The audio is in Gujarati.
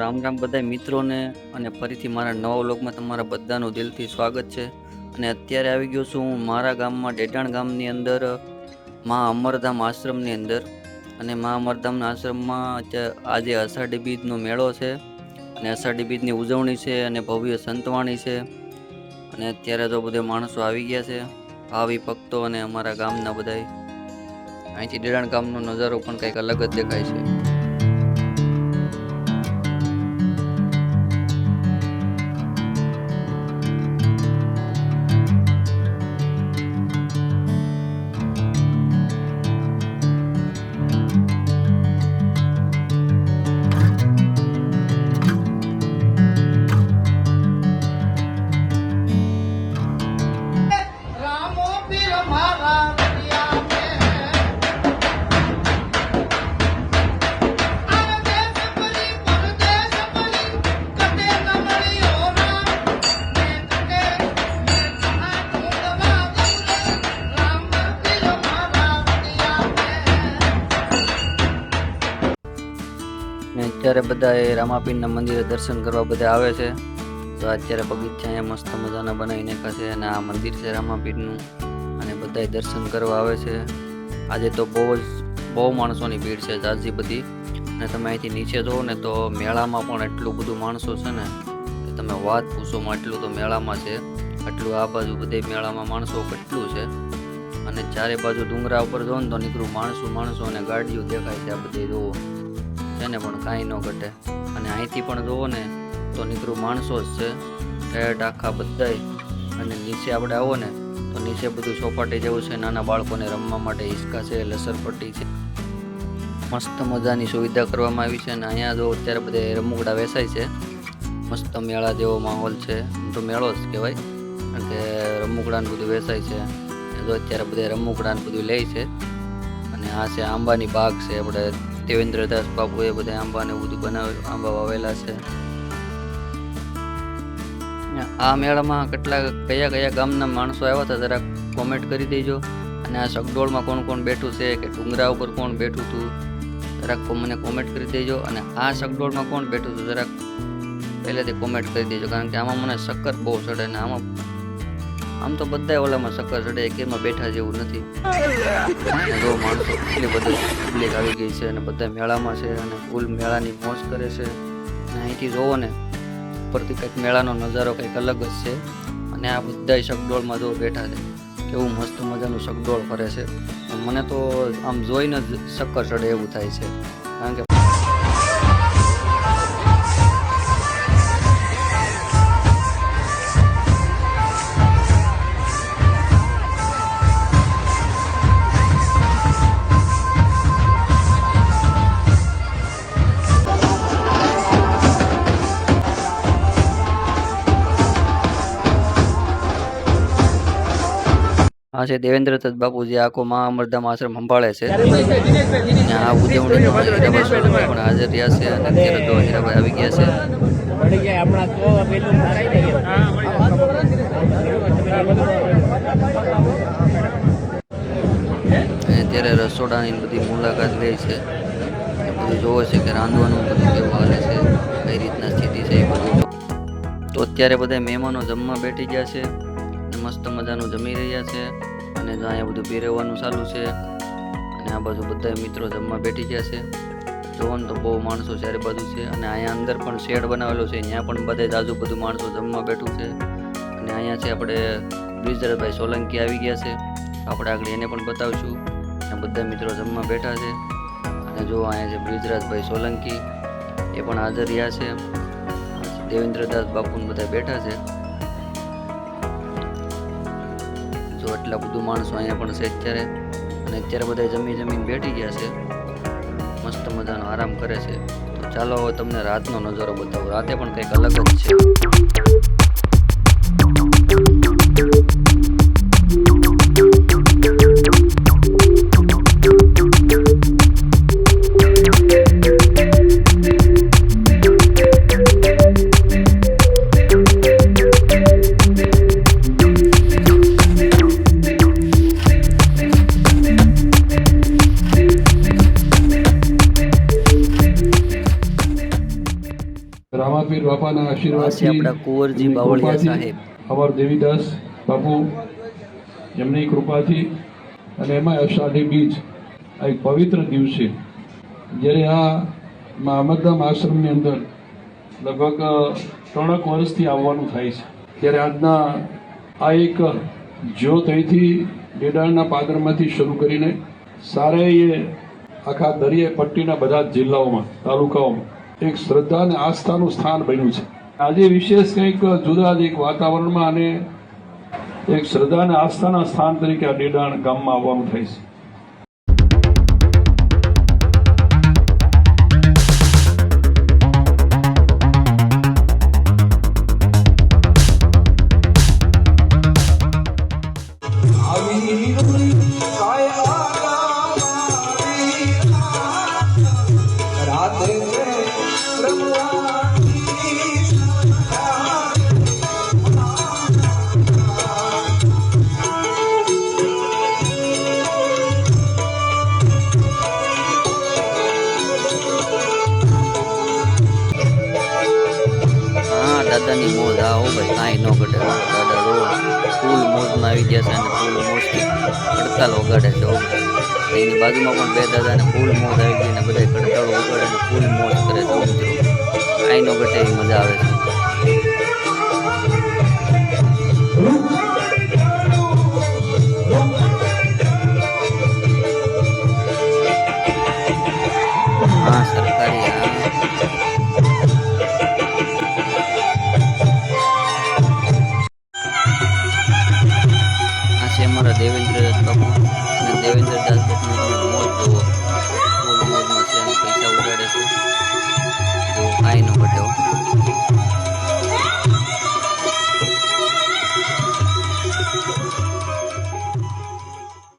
રામ રામ બધા મિત્રોને અને ફરીથી મારા નવા વ્લોગમાં તમારા બધાનું દિલથી સ્વાગત છે। અને અત્યારે આવી ગયો છું હું મારા ગામમાં ડેટાણ ગામની અંદર મા અમરધામ આશ્રમની અંદર। અને મા અમરધામના આશ્રમમાં આજે અષાઢી બીજનો મેળો છે અને અષાઢી બીજની ઉજવણી છે અને ભવ્ય સંતવાણી છે। અને અત્યારે તો બધા માણસો આવી ગયા છે, ભાવિ ભક્તો અને અમારા ગામના બધા। અહીંથી ડેટાણ ગામનો નજારો પણ કંઈક અલગ જ દેખાય છે। અત્યારે બધા એ રામાપીરના મંદિરે દર્શન કરવા બધા આવે છે। તો અત્યારે બગીચા અહીંયા મસ્ત મજાના બનાવી નાખ્યા છે અને આ મંદિર છે રામાપીરનું અને બધા દર્શન કરવા આવે છે। આજે તો બહુ માણસોની ભીડ છે, ઝાઝી બધી। અને તમે અહીંથી નીચે જુઓ ને તો મેળામાં પણ એટલું બધું માણસો છે ને કે તમે વાત પૂછોમાં, એટલું તો મેળામાં છે। એટલું આ બાજુ બધે મેળામાં માણસો કેટલું છે અને ચારે બાજુ ડુંગરા ઉપર જો ને તો નીકળું માણસો અને ગાડીઓ દેખાય છે। આ બધે જોવો છે ને પણ કાંઈ ન ઘટે। અને અહીંથી પણ જોવો ને તો નીકળું માણસો જ છે ઠેઠ આખા બધાય। અને નીચે આપણે આવો ને તો નીચે બધું ચોપાટી જેવું છે, નાના બાળકોને રમવા માટે હિંચકા છે, લસરપટ્ટી છે, મસ્ત મજાની સુવિધા કરવામાં આવી છે। અને અહીંયા જો અત્યારે બધા રમકડા વેચાય છે, મસ્ત મેળા જેવો માહોલ છે, તો મેળો જ કહેવાય કારણ કે રમકડાને બધું વેચાય છે। જો અત્યારે બધા રમકડાને બધું લે છે। અને આ છે આંબાની બાગ છે, આપણે દેવેન્દ્રદાસ બાપુએ બધા આંબાને બધું આંબા વાવેલા છે। આ મેળામાં કયા ગામના માણસો આવ્યા હતા જરાક કોમેન્ટ કરી દેજો। અને આ સગડોળમાં કોણ કોણ બેઠું છે કે ડુંગરા ઉપર કોણ બેઠું હતું જરાક મને કોમેન્ટ કરી દેજો। અને આ સગડોળમાં કોણ બેઠું હતું જરાક પહેલેથી કોમેન્ટ કરી દેજો, કારણ કે આમાં મને શક્કર બહુ ચડે ને આમ તો બધા ઓલામાં શક્કર ચડે, એમાં બેઠા જેવું નથી। જો માણસો એટલી બધી પબ્લિક આવી ગઈ છે અને બધા મેળામાં છે અને ફૂલ મેળાની મોજ કરે છે। અને અહીંથી જોવો ને ઉપરથી કંઈક મેળાનો નજારો કંઈક અલગ જ છે। અને આ બધા શકડોળમાં જો બેઠા છે, કેવું મસ્ત મજાનું શકડોળ ફરે છે। મને તો આમ જોઈને જ શક્કર ચડે એવું થાય છે, કારણ કે આ છે દેવેન્દ્રદત્ત બાપુ જે આખો મા અમરધામ આશ્રમ સંભાળે છે। અને આ ઉજવણીમાં હીરાભાઈ સોલંકી પણ હાજર રહ્યા છે અને અત્યારે તો હીરાભાઈ આવી ગયા છે। અને અત્યારે રસોડાની બધી મુલાકાત લે છે, બધું જોવે છે કે રાંધવાનું બધું કેવું હાલે છે, કઈ રીતના સ્થિતિ છે એ બધું। તો અત્યારે બધા મહેમાનો જમવા બેઠી ગયા છે, મસ્ત મજાનું જમી રહ્યા છે। અને જો અહીંયા બધું પીરવવાનું ચાલુ છે અને આ બાજુ બધા મિત્રો જમવા બેઠી ગયા છે। જોવાનું તો બહુ માણસો ચારે બાજુ છે। અને અહીંયા અંદર પણ શેડ બનાવેલો છે, ત્યાં પણ બધે આજુ બધું માણસો જમવા બેઠું છે। અને અહીંયા છે આપણે બ્રિજરાજભાઈ સોલંકી આવી ગયા છે, આપણે આગળ એને પણ બતાવશું। અને બધા મિત્રો જમવા બેઠા છે અને જો અહીંયા છે બ્રિજરાજભાઈ સોલંકી, એ પણ હાજર રહ્યા છે। દેવેન્દ્રદાસ બાપુ બધા બેઠા છે। જો એટલા બધું માણસો અહીંયા પણ છે અત્યારે। અને અત્યારે બધા જમીન બેઠી ગયા છે, મસ્ત મજાનો આરામ કરે છે। તો ચાલો હવે તમને રાતનો નજારો બતાવો, રાતે પણ કંઈક અલગ જ છે। રામાપીર બાપાના આ છે આશીર્વાદથી આપણા કુંવરજી એમની બાવળિયા કૃપાથી, સાહેબ. અમાર દેવીદાસ બાપુ એમની કૃપાથી અને એમાં અષાઢી બીજ આ એક પવિત્ર દિવસે જ્યારે આ અમરધામ આશ્રમની અંદર લગભગ 3 વર્ષથી આવવાનું થાય છે, ત્યારે આજના આ એક જ્યોત અહીંથી ડેડાણના પાદરમાંથી શરૂ કરીને સારે એ આખા દરિયા પટ્ટીના બધા જ જિલ્લાઓમાં, તાલુકાઓમાં એક શ્રદ્ધા અને આસ્થાનું સ્થાન બન્યું છે. આજે વિશેષ કંઈક જુદા જ એક વાતાવરણમાં અને એક શ્રદ્ધા અને આસ્થાના સ્થાન તરીકે આ ડેડાણ ગામમાં આવવાનું થાય છે. દાદાની મોજ આ હો ભાઈ, કાંઈ ન ઘટે. દાદા રો ફૂલ મોજમાં આવી ગયા છે અને ફૂલ મોજથી હડતાલ વગાડે છે. એની બાજુમાં પણ બે દાદાને ફૂલ મોજ આવી ગઈ અને બધા કડતાળો વગાડે અને ફૂલ મોજ કરે છે. કાંઈ ન ઘટે એવી મજા આવે છે. હા સરકારી અમારા દેવેન્દ્ર બાપુ અને દેવેન્દ્ર દાસ બાપુની તમે મોજ જુઓ. ફૂલ મોજમાં છે અને પૈસા ઉડાડે છે. તો કાંઈ ન ઘટે.